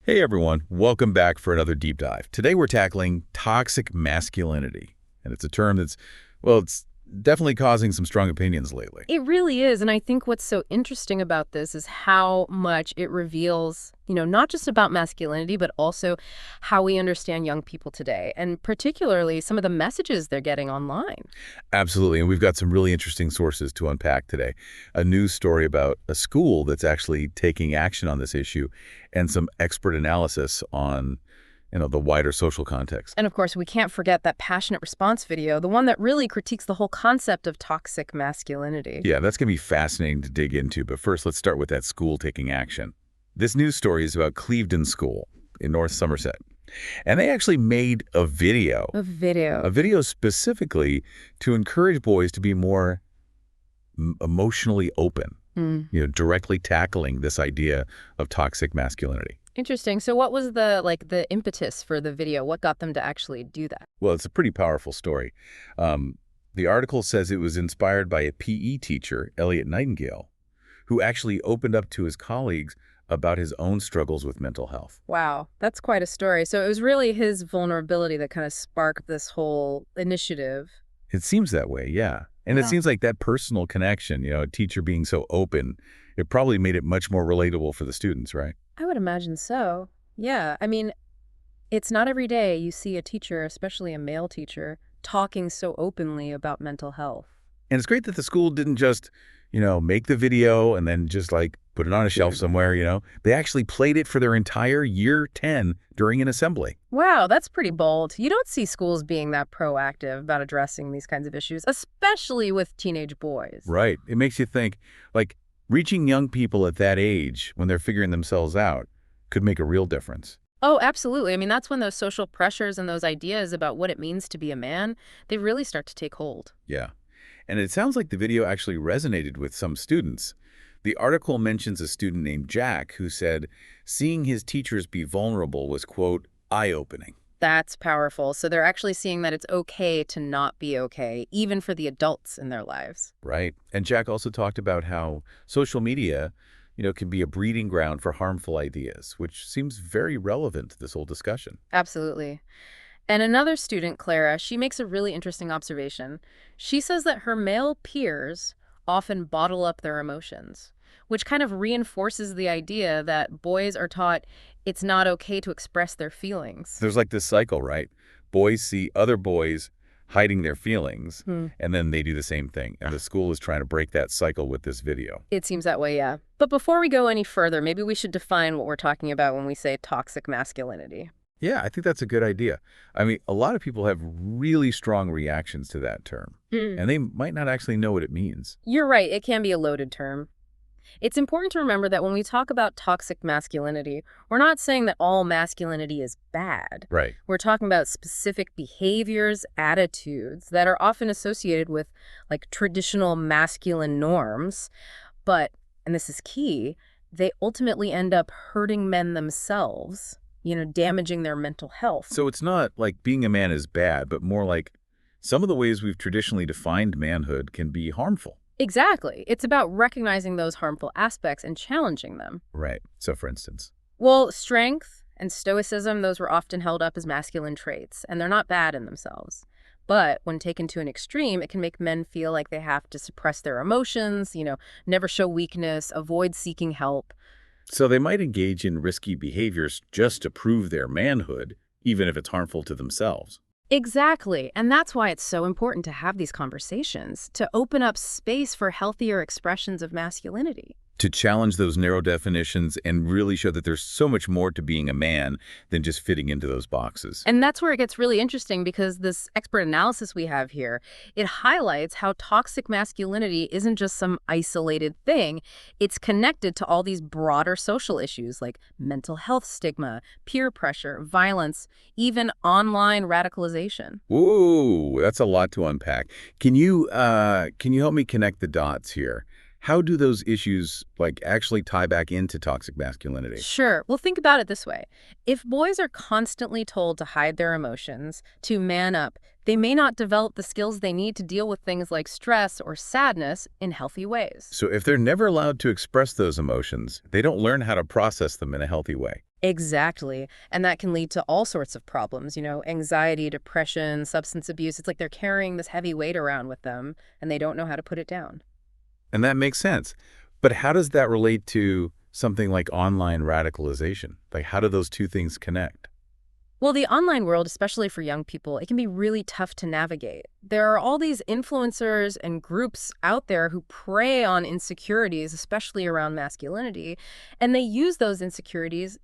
Hey everyone, welcome back for another deep dive. Today we're tackling toxic masculinity. And it's a term that's, well, it's definitely causing some strong opinions lately. It really is, and I think what's so interesting about this is how much it reveals, not just about masculinity, but also how we understand young people today, and particularly some of the messages they're getting online. Absolutely, and we've got some really interesting sources to unpack today. A news story about a school that's actually taking action on this issue and some expert analysis on the wider social context. And of course, we can't forget that passionate response video, the one that really critiques the whole concept of toxic masculinity. Yeah, that's going to be fascinating to dig into, but first let's start with that school taking action. This news story is about Clevedon School in North Somerset. And they actually made a video. A video. A video specifically to encourage boys to be more emotionally open, directly tackling this idea of toxic masculinity. Interesting. So what was the impetus for the video? What got them to actually do that? Well, it's a pretty powerful story. The article says it was inspired by a PE teacher, Elliot Nightingale, who actually opened up to his colleagues about his own struggles with mental health. Wow, that's quite a story. So it was really his vulnerability that kind of sparked this whole initiative. It seems that way, yeah. And it seems like that personal connection, a teacher being so open, it probably made it much more relatable for the students, right? I would imagine so. Yeah, I mean, it's not every day you see a teacher, especially a male teacher, talking so openly about mental health. And it's great that the school didn't just, make the video and then just put it on a shelf somewhere. They actually played it for their entire year 10 during an assembly. Wow, that's pretty bold. You don't see schools being that proactive about addressing these kinds of issues, especially with teenage boys. Right. It makes you think, reaching young people at that age when they're figuring themselves out could make a real difference. Oh, absolutely. I mean, that's when those social pressures and those ideas about what it means to be a man, they really start to take hold. Yeah. And it sounds like the video actually resonated with some students. The article mentions a student named Jack who said seeing his teachers be vulnerable was, quote, eye-opening. That's powerful. So they're actually seeing that it's okay to not be okay, even for the adults in their lives. Right. And Jack also talked about how social media, can be a breeding ground for harmful ideas, which seems very relevant to this whole discussion. Absolutely. And another student, Clara, she makes a really interesting observation. She says that her male peers often bottle up their emotions, which kind of reinforces the idea that boys are taught it's not okay to express their feelings. There's this cycle, right? Boys see other boys hiding their feelings, and then they do the same thing. And the school is trying to break that cycle with this video. It seems that way, yeah. But before we go any further, maybe we should define what we're talking about when we say toxic masculinity. Yeah, I think that's a good idea. I mean, a lot of people have really strong reactions to that term, and they might not actually know what it means. You're right. It can be a loaded term. It's important to remember that when we talk about toxic masculinity, we're not saying that all masculinity is bad. Right. We're talking about specific behaviors, attitudes that are often associated with traditional masculine norms. But, and this is key, they ultimately end up hurting men themselves, damaging their mental health. So it's not like being a man is bad, but more like some of the ways we've traditionally defined manhood can be harmful. Exactly. It's about recognizing those harmful aspects and challenging them. Right. So for instance? Well, strength and stoicism, those were often held up as masculine traits, and they're not bad in themselves. But when taken to an extreme, it can make men feel like they have to suppress their emotions, never show weakness, avoid seeking help. So they might engage in risky behaviors just to prove their manhood, even if it's harmful to themselves. Exactly. And that's why it's so important to have these conversations, to open up space for healthier expressions of masculinity. To challenge those narrow definitions and really show that there's so much more to being a man than just fitting into those boxes. And that's where it gets really interesting, because this expert analysis we have here, it highlights how toxic masculinity isn't just some isolated thing. It's connected to all these broader social issues like mental health stigma, peer pressure, violence, even online radicalization. Ooh, that's a lot to unpack. Can you help me connect the dots here? How do those issues actually tie back into toxic masculinity? Sure. Well, think about it this way. If boys are constantly told to hide their emotions, to man up, they may not develop the skills they need to deal with things like stress or sadness in healthy ways. So if they're never allowed to express those emotions, they don't learn how to process them in a healthy way. Exactly. And that can lead to all sorts of problems, anxiety, depression, substance abuse. It's like they're carrying this heavy weight around with them and they don't know how to put it down. And that makes sense. But how does that relate to something like online radicalization? Like, how do those two things connect? Well, the online world, especially for young people, it can be really tough to navigate. There are all these influencers and groups out there who prey on insecurities, especially around masculinity, and they use those insecurities,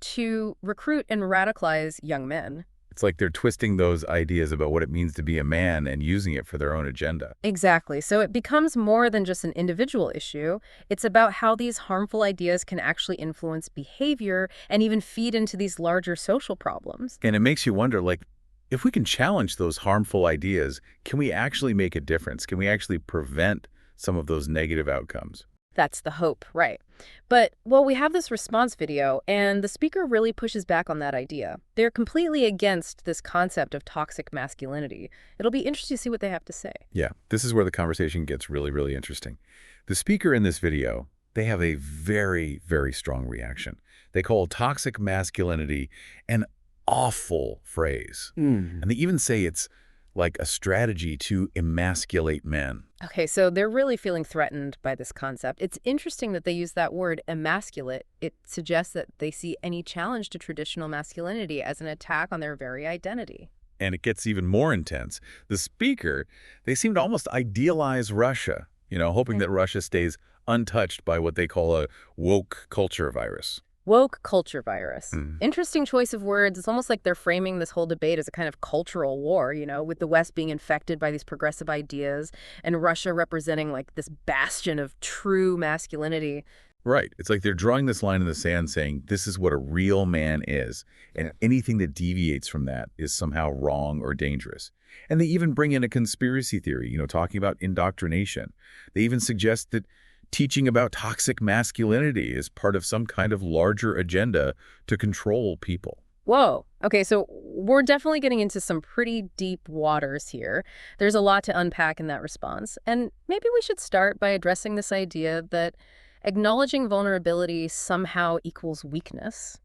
to recruit and radicalize young men. It's like they're twisting those ideas about what it means to be a man and using it for their own agenda. Exactly. So it becomes more than just an individual issue. It's about how these harmful ideas can actually influence behavior and even feed into these larger social problems. And it makes you wonder, like, if we can challenge those harmful ideas, can we actually make a difference? Can we actually prevent some of those negative outcomes? That's the hope, right. But, well, we have this response video, and the speaker really pushes back on that idea. They're completely against this concept of toxic masculinity. It'll be interesting to see what they have to say. Yeah, this is where the conversation gets really, really interesting. The speaker in this video, they have a very, very strong reaction. They call toxic masculinity an awful phrase. And they even say it's like a strategy to emasculate men. Okay, so they're really feeling threatened by this concept. It's interesting that they use that word emasculate. It suggests that they see any challenge to traditional masculinity as an attack on their very identity. And it gets even more intense. The speaker, they seem to almost idealize Russia, hoping that Russia stays untouched by what they call a woke culture virus. Woke culture virus. Interesting choice of words. It's almost like they're framing this whole debate as a kind of cultural war, with the West being infected by these progressive ideas and Russia representing like this bastion of true masculinity. Right. It's like they're drawing this line in the sand saying this is what a real man is, and anything that deviates from that is somehow wrong or dangerous. And they even bring in a conspiracy theory, talking about indoctrination. They even suggest that teaching about toxic masculinity is part of some kind of larger agenda to control people. Whoa. Okay, so we're definitely getting into some pretty deep waters here. There's a lot to unpack in that response. And maybe we should start by addressing this idea that acknowledging vulnerability somehow equals weakness,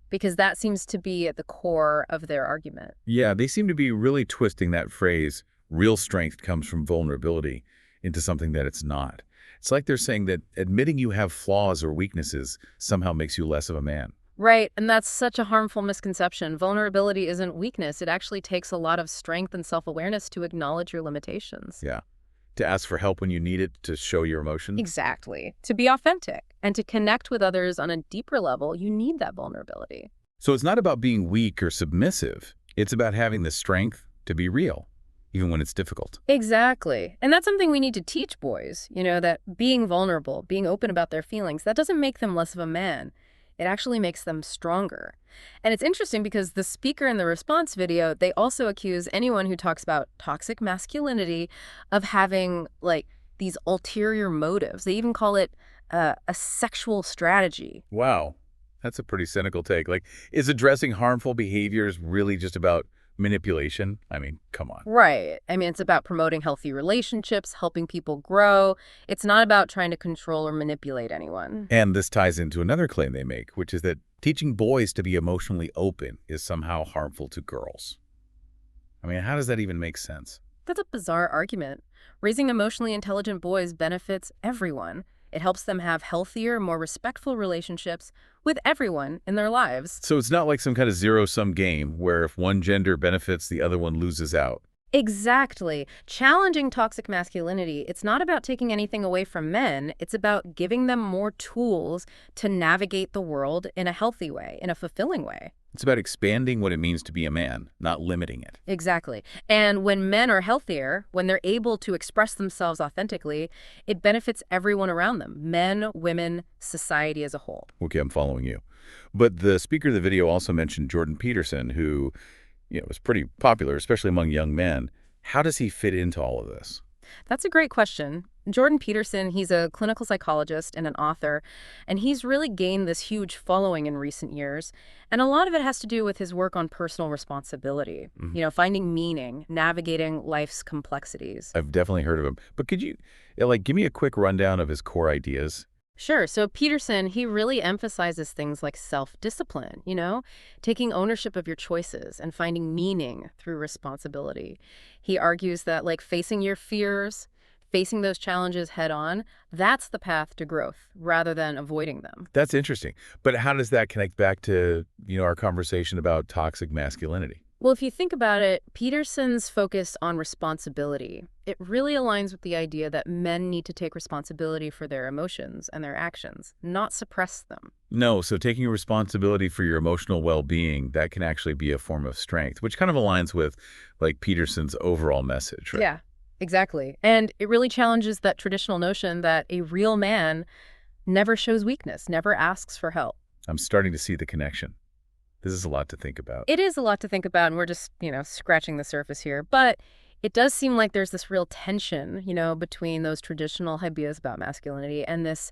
because that seems to be at the core of their argument. Yeah, they seem to be really twisting that phrase, real strength comes from vulnerability, into something that it's not. It's like they're saying that admitting you have flaws or weaknesses somehow makes you less of a man. Right, and that's such a harmful misconception. Vulnerability isn't weakness. It actually takes a lot of strength and self-awareness to acknowledge your limitations. Yeah. To ask for help when you need it, to show your emotions. Exactly. To be authentic and to connect with others on a deeper level, you need that vulnerability. So it's not about being weak or submissive. It's about having the strength to be real, even when it's difficult. Exactly. And that's something we need to teach boys, that being vulnerable, being open about their feelings, that doesn't make them less of a man. It actually makes them stronger. And it's interesting because the speaker in the response video, they also accuse anyone who talks about toxic masculinity of having, like, these ulterior motives. They even call it a sexual strategy. Wow. That's a pretty cynical take. Like, is addressing harmful behaviors really just about manipulation? I mean, come on. Right. I mean, it's about promoting healthy relationships, helping people grow. It's not about trying to control or manipulate anyone. And this ties into another claim they make, which is that teaching boys to be emotionally open is somehow harmful to girls. I mean, how does that even make sense? That's a bizarre argument. Raising emotionally intelligent boys benefits everyone. It helps them have healthier, more respectful relationships with everyone in their lives. So it's not like some kind of zero-sum game where if one gender benefits, the other one loses out. Exactly. Challenging toxic masculinity, it's not about taking anything away from men. It's about giving them more tools to navigate the world in a healthy way, in a fulfilling way. It's about expanding what it means to be a man, not limiting it. Exactly. And when men are healthier, when they're able to express themselves authentically, it benefits everyone around them, men, women, society as a whole. Okay, I'm following you. But the speaker of the video also mentioned Jordan Peterson, who was pretty popular, especially among young men. How does he fit into all of this? That's a great question. Jordan Peterson, he's a clinical psychologist and an author, and he's really gained this huge following in recent years. And a lot of it has to do with his work on personal responsibility, finding meaning, navigating life's complexities. I've definitely heard of him. But could you, give me a quick rundown of his core ideas? Sure. So Peterson, he really emphasizes things like self-discipline, taking ownership of your choices and finding meaning through responsibility. He argues that like facing your fears, facing those challenges head on, that's the path to growth rather than avoiding them. That's interesting. But how does that connect back to, our conversation about toxic masculinity? Well, if you think about it, Peterson's focus on responsibility, it really aligns with the idea that men need to take responsibility for their emotions and their actions, not suppress them. No, so taking responsibility for your emotional well-being, that can actually be a form of strength, which kind of aligns with like Peterson's overall message, right? Yeah, exactly. And it really challenges that traditional notion that a real man never shows weakness, never asks for help. I'm starting to see the connection. This is a lot to think about. It is a lot to think about, and we're just, scratching the surface here. But it does seem like there's this real tension, between those traditional ideas about masculinity and this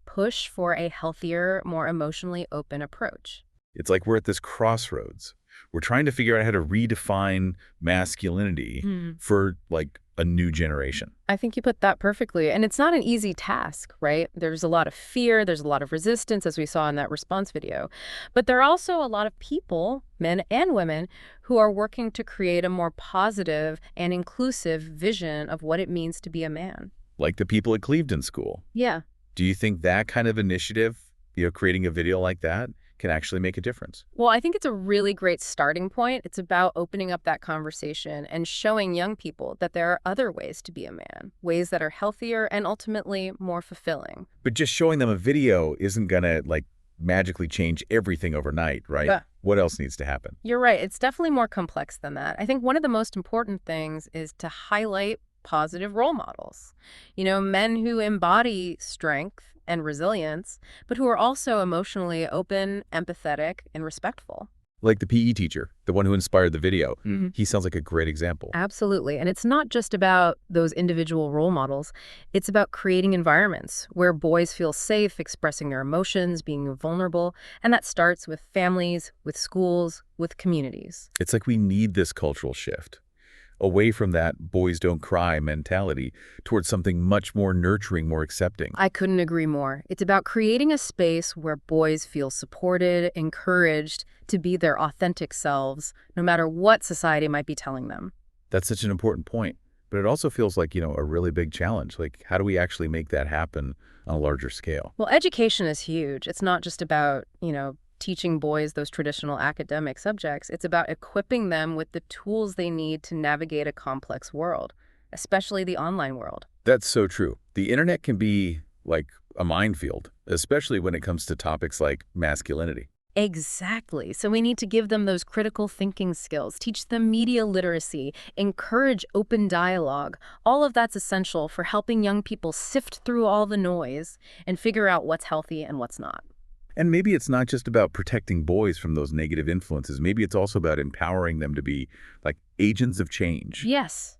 push for a healthier, more emotionally open approach. It's like we're at this crossroads. We're trying to figure out how to redefine masculinity for like a new generation. I think you put that perfectly. And it's not an easy task, right? There's a lot of fear, there's a lot of resistance, as we saw in that response video. But there are also a lot of people, men and women, who are working to create a more positive and inclusive vision of what it means to be a man. Like the people at Clevedon School. Yeah. Do you think that kind of initiative, creating a video like that, can actually make a difference? Well, I think it's a really great starting point. It's about opening up that conversation and showing young people that there are other ways to be a man, ways that are healthier and ultimately more fulfilling. But just showing them a video isn't going to like magically change everything overnight, right? Yeah. What else needs to happen? You're right. It's definitely more complex than that. I think one of the most important things is to highlight positive role models. Men who embody strength and resilience, but who are also emotionally open, empathetic, and respectful. Like the PE teacher, the one who inspired the video. Mm-hmm. He sounds like a great example. Absolutely. And it's not just about those individual role models. It's about creating environments where boys feel safe expressing their emotions, being vulnerable. And that starts with families, with schools, with communities. It's like we need this cultural shift away from that boys don't cry mentality towards something much more nurturing, more accepting. I couldn't agree more. It's about creating a space where boys feel supported, encouraged to be their authentic selves, no matter what society might be telling them. That's such an important point. But it also feels like, a really big challenge. Like, how do we actually make that happen on a larger scale? Well, education is huge. It's not just about, teaching boys those traditional academic subjects. It's about equipping them with the tools they need to navigate a complex world, especially the online world. That's so true. The internet can be like a minefield, especially when it comes to topics like masculinity. Exactly. So we need to give them those critical thinking skills, teach them media literacy, encourage open dialogue. All of that's essential for helping young people sift through all the noise and figure out what's healthy and what's not. And maybe it's not just about protecting boys from those negative influences. Maybe it's also about empowering them to be like agents of change. Yes,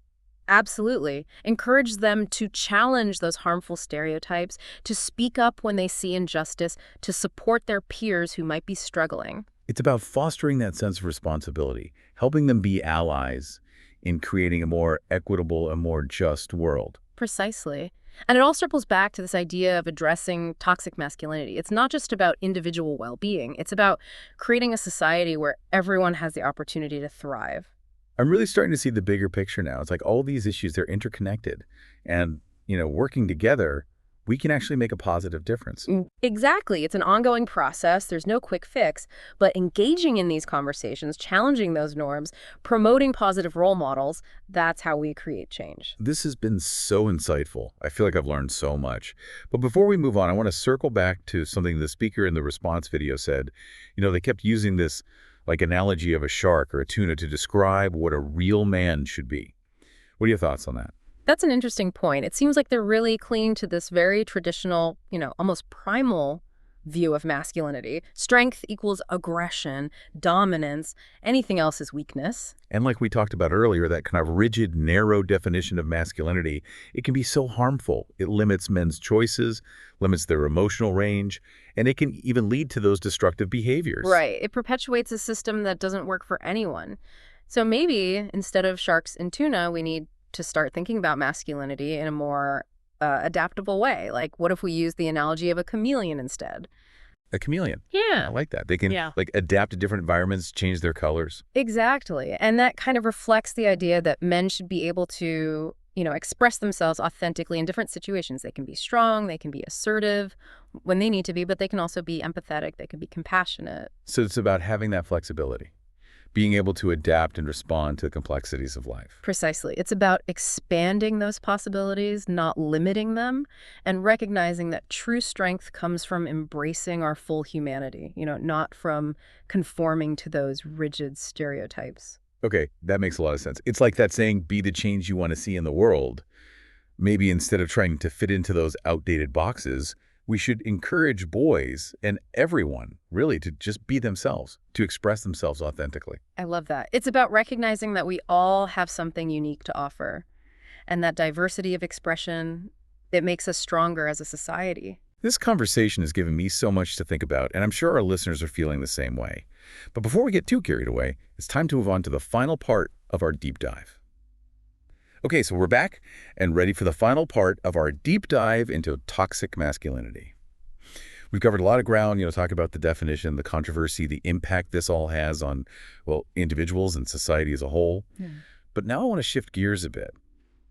absolutely. Encourage them to challenge those harmful stereotypes, to speak up when they see injustice, to support their peers who might be struggling. It's about fostering that sense of responsibility, helping them be allies in creating a more equitable and more just world. Precisely. And it all circles back to this idea of addressing toxic masculinity. It's not just about individual well-being. It's about creating a society where everyone has the opportunity to thrive. I'm really starting to see the bigger picture now. It's like all these issues, they're interconnected. And, working together, we can actually make a positive difference. Exactly. It's an ongoing process. There's no quick fix. But engaging in these conversations, challenging those norms, promoting positive role models, that's how we create change. This has been so insightful. I feel like I've learned so much. But before we move on, I want to circle back to something the speaker in the response video said. They kept using this like analogy of a shark or a tuna to describe what a real man should be. What are your thoughts on that? That's an interesting point. It seems like they're really clinging to this very traditional, almost primal view of masculinity. Strength equals aggression, dominance. Anything else is weakness. And like we talked about earlier, that kind of rigid, narrow definition of masculinity, it can be so harmful. It limits men's choices, limits their emotional range, and it can even lead to those destructive behaviors. Right. It perpetuates a system that doesn't work for anyone. So maybe instead of sharks and tuna, we need to start thinking about masculinity in a more adaptable way. Like, what if we use the analogy of a chameleon instead? A chameleon. I Yeah. like that. They can Yeah. like adapt to different environments, change their colors. Exactly. And that kind of reflects the idea that men should be able to, express themselves authentically in different situations. They can be strong, they can be assertive when they need to be, but they can also be empathetic, they can be compassionate. So it's about having that flexibility, being able to adapt and respond to the complexities of life. Precisely. It's about expanding those possibilities, not limiting them, and recognizing that true strength comes from embracing our full humanity, not from conforming to those rigid stereotypes. Okay, that makes a lot of sense. It's like that saying, be the change you want to see in the world. Maybe instead of trying to fit into those outdated boxes, we should encourage boys and everyone, really, to just be themselves, to express themselves authentically. I love that. It's about recognizing that we all have something unique to offer, and that diversity of expression, it makes us stronger as a society. This conversation has given me so much to think about, and I'm sure our listeners are feeling the same way. But before we get too carried away, it's time to move on to the final part of our deep dive. Okay, so we're back and ready for the final part of our deep dive into toxic masculinity. We've covered a lot of ground, talking about the definition, the controversy, the impact this all has on, well, individuals and society as a whole. Yeah. But now I want to shift gears a bit.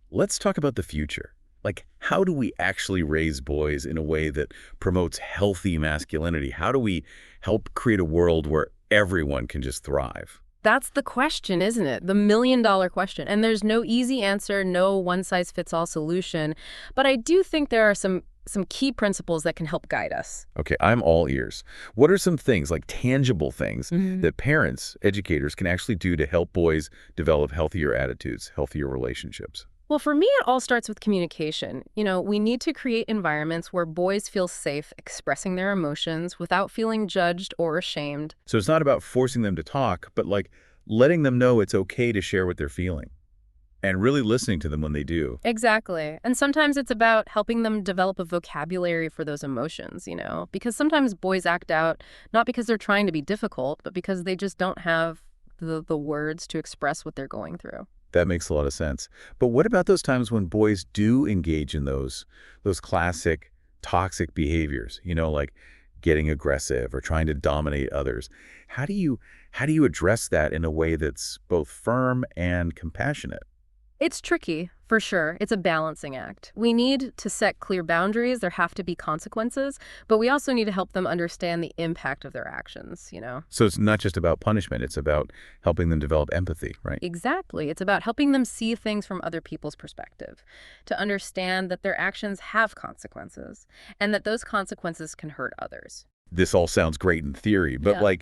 Let's talk about the future. Like, how do we actually raise boys in a way that promotes healthy masculinity? How do we help create a world where everyone can just thrive? That's the question, isn't it? The million-dollar question. And there's no easy answer, no one-size-fits-all solution. But I do think there are some key principles that can help guide us. Okay, I'm all ears. What are some things, like tangible things, that parents, educators can actually do to help boys develop healthier attitudes, healthier relationships? Well, for me, it all starts with communication. We need to create environments where boys feel safe expressing their emotions without feeling judged or ashamed. So it's not about forcing them to talk, but like letting them know it's okay to share what they're feeling and really listening to them when they do. Exactly. And sometimes it's about helping them develop a vocabulary for those emotions, because sometimes boys act out not because they're trying to be difficult, but because they just don't have the words to express what they're going through. That makes a lot of sense. But what about those times when boys do engage in those classic toxic behaviors, like getting aggressive or trying to dominate others? How do you address that in a way that's both firm and compassionate? It's tricky, for sure. It's a balancing act. We need to set clear boundaries. There have to be consequences, but we also need to help them understand the impact of their actions. So it's not just about punishment, it's about helping them develop empathy, right? Exactly. It's about helping them see things from other people's perspective, to understand that their actions have consequences, and that those consequences can hurt others. This all sounds great in theory, but Yeah.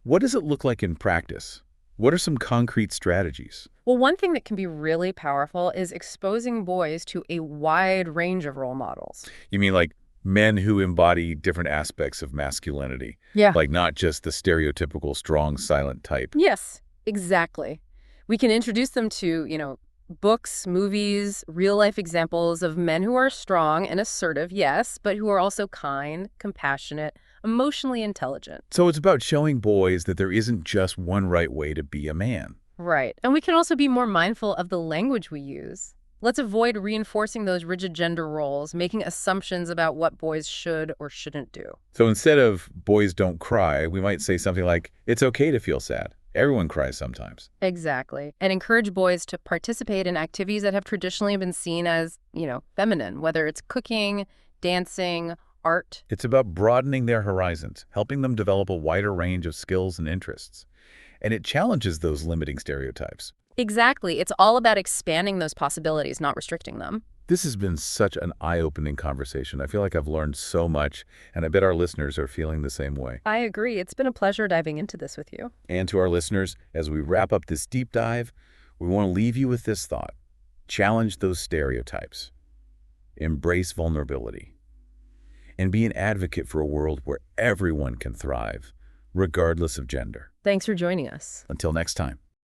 what does it look like in practice? What are some concrete strategies? Well, one thing that can be really powerful is exposing boys to a wide range of role models. You mean like men who embody different aspects of masculinity? Yeah. Like not just the stereotypical strong, silent type? Yes, exactly. We can introduce them to, books, movies, real-life examples of men who are strong and assertive, yes, but who are also kind, compassionate, emotionally intelligent. So it's about showing boys that there isn't just one right way to be a man. Right. And we can also be more mindful of the language we use. Let's avoid reinforcing those rigid gender roles, making assumptions about what boys should or shouldn't do. So instead of boys don't cry, we might say something like, it's okay to feel sad. Everyone cries sometimes. Exactly. And encourage boys to participate in activities that have traditionally been seen as, feminine, whether it's cooking, dancing, art. It's about broadening their horizons, helping them develop a wider range of skills and interests. And it challenges those limiting stereotypes. Exactly. It's all about expanding those possibilities, not restricting them. This has been such an eye-opening conversation. I feel like I've learned so much, and I bet our listeners are feeling the same way. I agree. It's been a pleasure diving into this with you. And to our listeners, as we wrap up this deep dive, we want to leave you with this thought. Challenge those stereotypes. Embrace vulnerability. And be an advocate for a world where everyone can thrive, regardless of gender. Thanks for joining us. Until next time.